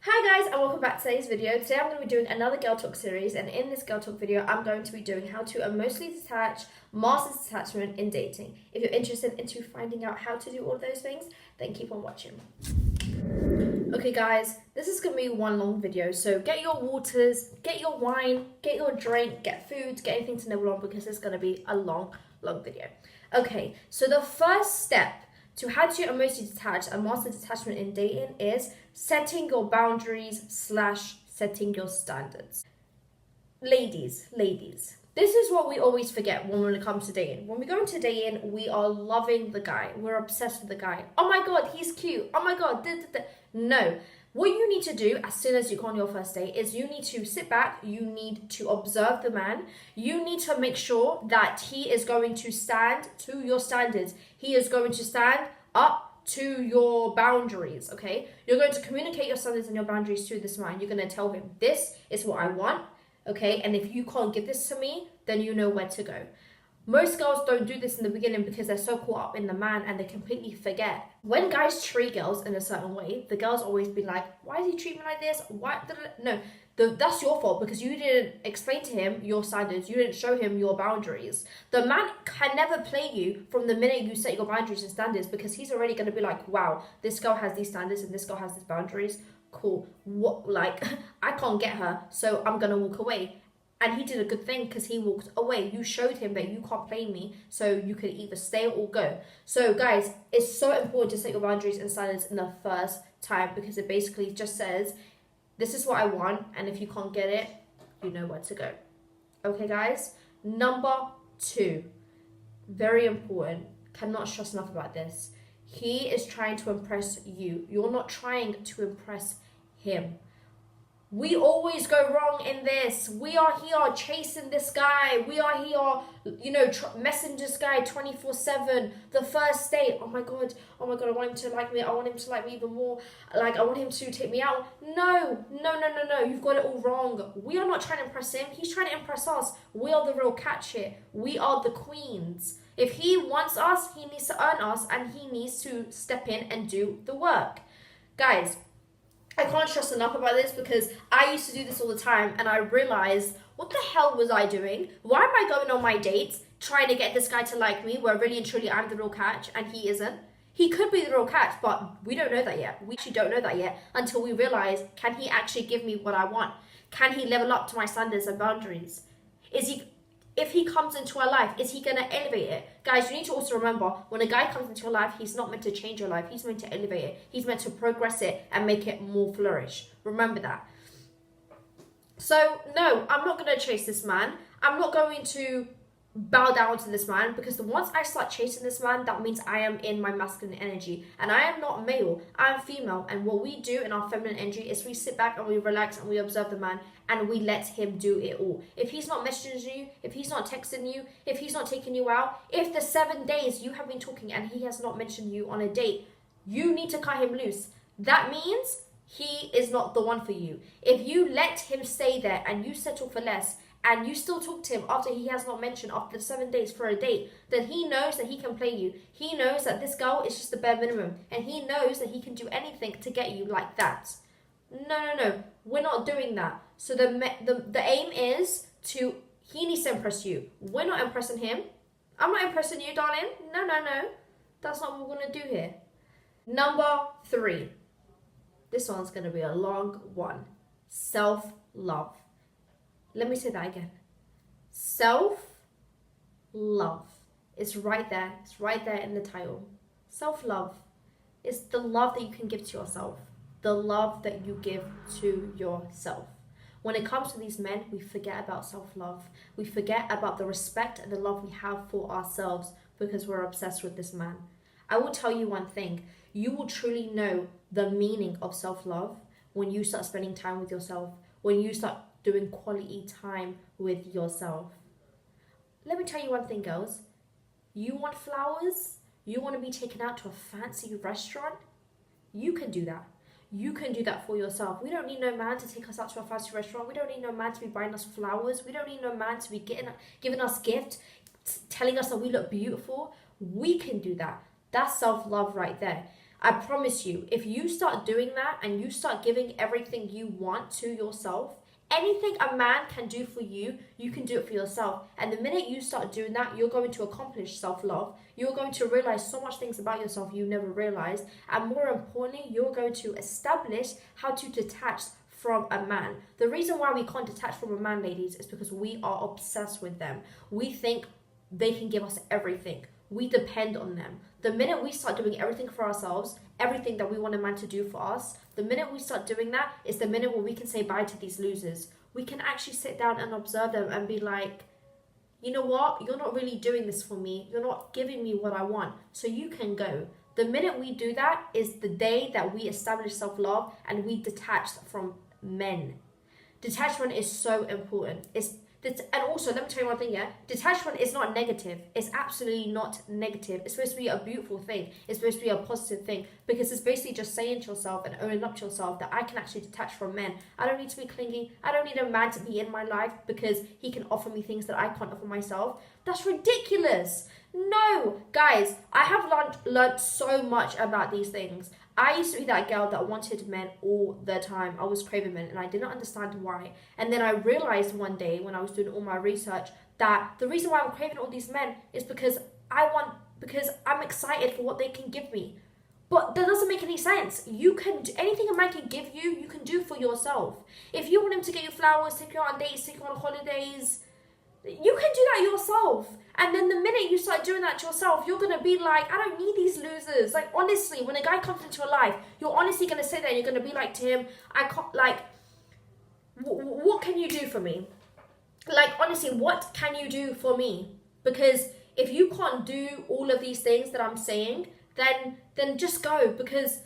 Hi guys and welcome back to today's video. Today I'm going to be doing another girl talk series, and in this girl talk video I'm going to be doing how to emotionally detach, master detachment in dating. If you're interested into finding out how to do all of those things, then keep on watching. Okay guys, this is going to be one long video, so get your waters, get your wine, get your drink, get food, get anything to nibble on because it's going to be a long video. Okay, so the first step to how to emotionally detach and master detachment in dating is setting your boundaries / setting your standards. Ladies, this is what we always forget when it comes to dating. When we go into dating, we are loving the guy. We're obsessed with the guy. Oh my God, he's cute. Oh my God, No. What you need to do as soon as you go on your first date is you need to sit back, you need to observe the man, you need to make sure that he is going to stand to your standards. He is going to stand up to your boundaries, okay? You're going to communicate your standards and your boundaries to this man. You're going to tell him, this is what I want, okay? And if you can't give this to me, then you know where to go. Most girls don't do this in the beginning because they're so caught up in the man and they completely forget. When guys treat girls in a certain way, the girls always be like, why does he treat me like this? Why? No, that's your fault because you didn't explain to him your standards. You didn't show him your boundaries. The man can never play you from the minute you set your boundaries and standards because he's already going to be like, wow, this girl has these standards and this girl has these boundaries. Cool. What? Like, I can't get her, so I'm going to walk away. And he did a good thing because he walked away. You showed him that you can't play me, so you can either stay or go. So guys, it's so important to set your boundaries and standards in the first time because it basically just says, this is what I want, and if you can't get it, you know where to go. Okay guys? Number 2, very important, cannot stress enough about this. He is trying to impress you. You're not trying to impress him. We always go wrong in this. We are here chasing this guy. We are here, messaging this guy 24/7. The first date. Oh my God, I want him to like me. I want him to like me even more. Like, I want him to take me out. No. You've got it all wrong. We are not trying to impress him. He's trying to impress us. We are the real catch here. We are the queens. If he wants us, he needs to earn us and he needs to step in and do the work. Guys, I can't stress enough about this because I used to do this all the time and I realized, what the hell was I doing? Why am I going on my dates trying to get this guy to like me where really and truly I'm the real catch and he isn't? He could be the real catch, but we don't know that yet. We actually don't know that yet until we realize, can he actually give me what I want? Can he level up to my standards and boundaries? If he comes into our life, is he going to elevate it? Guys, you need to also remember, when a guy comes into your life, he's not meant to change your life. He's meant to elevate it. He's meant to progress it and make it more flourish. Remember that. So, no, I'm not going to chase this man. I'm not going to bow down to this man because once I start chasing this man, that means I am in my masculine energy and I am not male, I am female. And what we do in our feminine energy is we sit back and we relax and we observe the man and we let him do it all. If he's not messaging you, if he's not texting you, if he's not taking you out, if the 7 days you have been talking and he has not mentioned you on a date, you need to cut him loose. That means he is not the one for you. If you let him stay there and you settle for less and you still talk to him after he has not mentioned after 7 days for a date, then he knows that he can play you. He knows that this girl is just the bare minimum and he knows that he can do anything to get you like that. No. We're not doing that. So the aim is he needs to impress you. We're not impressing him. I'm not impressing you, darling. No. That's not what we're going to do here. Number 3. This one's going to be a long one. Self-love. Let me say that again. Self-love. It's right there. It's right there in the title. Self-love is the love that you can give to yourself. The love that you give to yourself. When it comes to these men, we forget about self-love. We forget about the respect and the love we have for ourselves because we're obsessed with this man. I will tell you one thing. You will truly know the meaning of self-love when you start spending time with yourself. When you start doing quality time with yourself. Let me tell you one thing, girls. You want flowers? You want to be taken out to a fancy restaurant? You can do that. You can do that for yourself. We don't need no man to take us out to a fancy restaurant. We don't need no man to be buying us flowers. We don't need no man to be giving us gifts, telling us that we look beautiful. We can do that. That's self-love right there. I promise you, if you start doing that and you start giving everything you want to yourself, anything a man can do for you, you can do it for yourself. And the minute you start doing that, you're going to accomplish self-love. You're going to realize so much things about yourself you never realized. And more importantly, you're going to establish how to detach from a man. The reason why we can't detach from a man, ladies, is because we are obsessed with them. We think they can give us everything. We depend on them. The minute we start doing everything for ourselves, everything that we want a man to do for us, the minute we start doing that is the minute where we can say bye to these losers. We can actually sit down and observe them and be like, you know what? You're not really doing this for me. You're not giving me what I want. So you can go. The minute we do that is the day that we establish self-love and we detach from men. Detachment is so important. And also, let me tell you one thing, yeah? Detachment is not negative. It's absolutely not negative. It's supposed to be a beautiful thing. It's supposed to be a positive thing, because it's basically just saying to yourself and owning up to yourself that I can actually detach from men. I don't need to be clingy. I don't need a man to be in my life because he can offer me things that I can't offer myself. That's ridiculous. No, guys, I have learned so much about these things. I used to be that girl that wanted men all the time. I was craving men and I didn't understand why. And then I realized one day when I was doing all my research that the reason why I'm craving all these men is because I'm excited for what they can give me. But that doesn't make any sense. You can do anything a man can give you, you can do for yourself. If you want him to get you flowers, take you out on dates, take you on holidays, you can do that yourself. And then the minute you start doing that to yourself, you're going to be like, I don't need these losers. Like, honestly, when a guy comes into your life, you're honestly going to sit there and you're going to be like to him, I can't, like, what can you do for me? Like, honestly, what can you do for me? Because if you can't do all of these things that I'm saying, then just go, because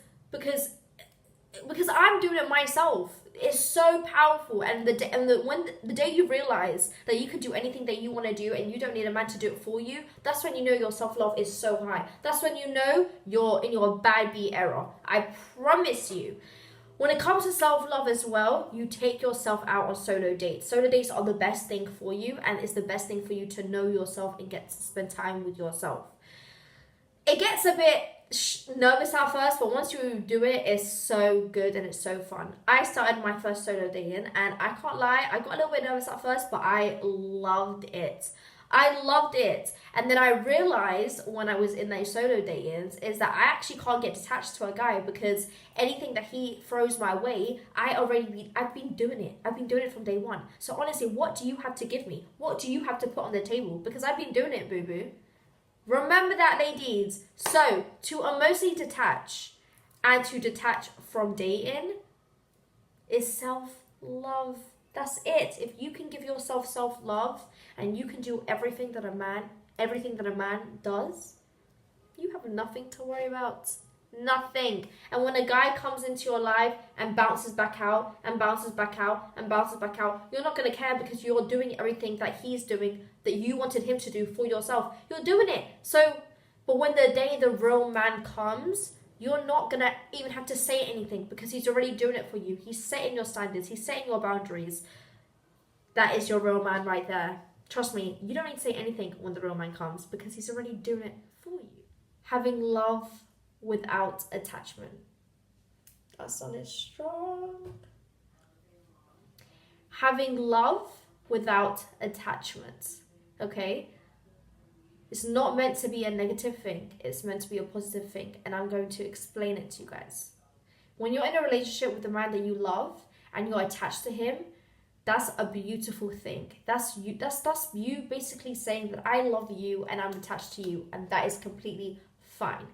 I'm doing it myself. It's so powerful, and when the day you realize that you can do anything that you want to do and you don't need a man to do it for you, that's when you know your self-love is so high. That's when you know you're in your bad B era. I promise you. When it comes to self-love as well, you take yourself out on solo dates. Solo dates are the best thing for you, and it's the best thing for you to know yourself and get to spend time with yourself. It gets a bit nervous at first, but once you do it, it's so good and it's so fun. I started my first solo dating and I can't lie, I got a little bit nervous at first, but I loved it. And then I realized when I was in those solo datings is that I actually can't get detached to a guy, because anything that he throws my way, I've been doing it. I've been doing it from day one. So honestly, what do you have to give me? What do you have to put on the table? Because I've been doing it, boo-boo. Remember that, ladies. So, to emotionally detach and to detach from dating is self-love. That's it. If you can give yourself self-love and you can do everything that a man does, you have nothing to worry about. Nothing. And when a guy comes into your life and bounces back out and bounces back out and bounces back out, you're not going to care, because you're doing everything that he's doing that you wanted him to do for yourself. You're doing it. So, but when the day the real man comes, you're not going to even have to say anything, because he's already doing it for you. He's setting your standards. He's setting your boundaries. That is your real man right there. Trust me, you don't need to say anything when the real man comes, because he's already doing it for you. Having love without attachment. That sounded strong. Having love without attachment. Okay? It's not meant to be a negative thing. It's meant to be a positive thing. And I'm going to explain it to you guys. When you're in a relationship with a man that you love and you're attached to him, that's a beautiful thing. That's you basically saying that I love you and I'm attached to you, and that is completely fine.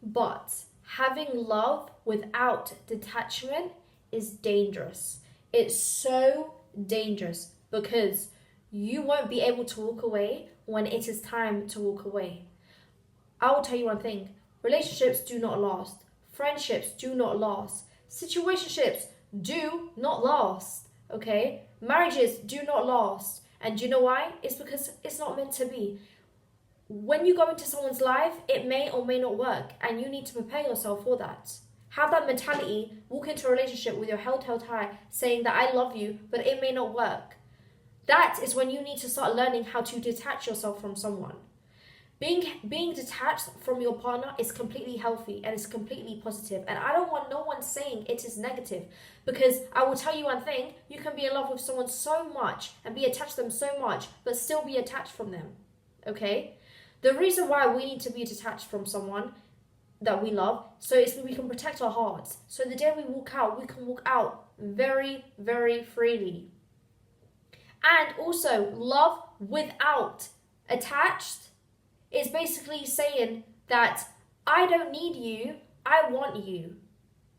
But having love without detachment is dangerous. It's so dangerous, because you won't be able to walk away when it is time to walk away. I will tell you one thing. Relationships do not last. Friendships do not last. Situationships do not last. Okay? Marriages do not last. And do you know why? It's because it's not meant to be. When you go into someone's life, it may or may not work, and you need to prepare yourself for that. Have that mentality, walk into a relationship with your head held high, saying that I love you, but it may not work. That is when you need to start learning how to detach yourself from someone. Being detached from your partner is completely healthy and it's completely positive. And I don't want no one saying it is negative, because I will tell you one thing: you can be in love with someone so much and be attached to them so much, but still be attached from them. Okay? The reason why we need to be detached from someone that we love, so it's we can protect our hearts. So the day we walk out, we can walk out very, very freely. And also, love without attached is basically saying that I don't need you, I want you.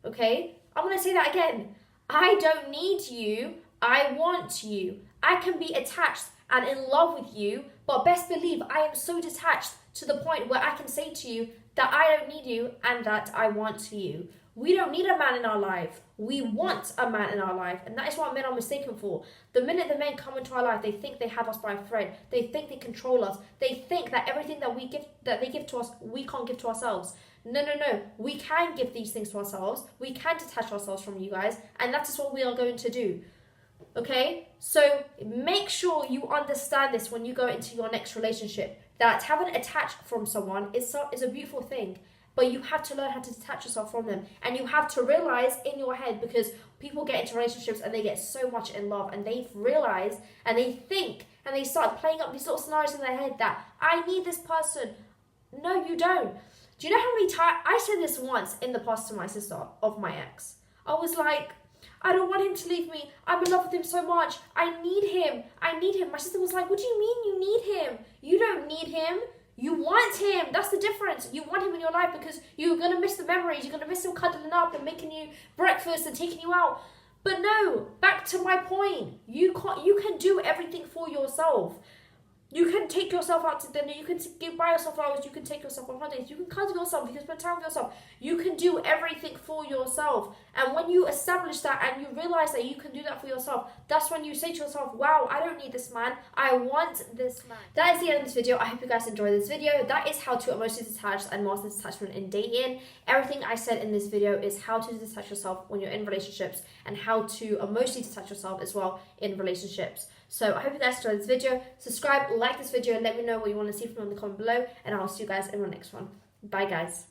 Okay? I'm going to say that again. I don't need you, I want you. I can be attached and in love with you, but best believe I am so detached to the point where I can say to you that I don't need you and that I want you. We don't need a man in our life. We want a man in our life. And that is what men are mistaken for. The minute the men come into our life, they think they have us by a thread. They think they control us. They think that everything that they give to us, we can't give to ourselves. No. We can give these things to ourselves. We can detach ourselves from you guys. And that is what we are going to do. Okay? So make sure you understand this when you go into your next relationship. That having attached from someone is a beautiful thing. But you have to learn how to detach yourself from them. And you have to realize in your head, because people get into relationships and they get so much in love and they've realized and they think and they start playing up these little scenarios in their head that I need this person. No, you don't. Do you know how many times I said this once in the past to my sister of my ex? I was like, I don't want him to leave me. I'm in love with him so much. I need him. My sister was like, what do you mean you need him? You don't need him. You want him. That's the difference. You want him in your life because you're going to miss the memories. You're going to miss him cuddling up and making you breakfast and taking you out. But no, back to my point. You can do everything for yourself. You can take yourself out to dinner. You can buy yourself flowers. You can take yourself on holidays. You can cuddle yourself. You can spend time with yourself. You can do everything for yourself. And when you establish that and you realize that you can do that for yourself, that's when you say to yourself, wow, I don't need this man. I want this man. That is the end of this video. I hope you guys enjoyed this video. That is how to emotionally detach and master detachment in dating. Everything I said in this video is how to detach yourself when you're in relationships and how to emotionally detach yourself as well in relationships. So I hope you guys enjoyed this video. Subscribe, like this video, and let me know what you want to see from me in the comment below. And I'll see you guys in my next one. Bye, guys.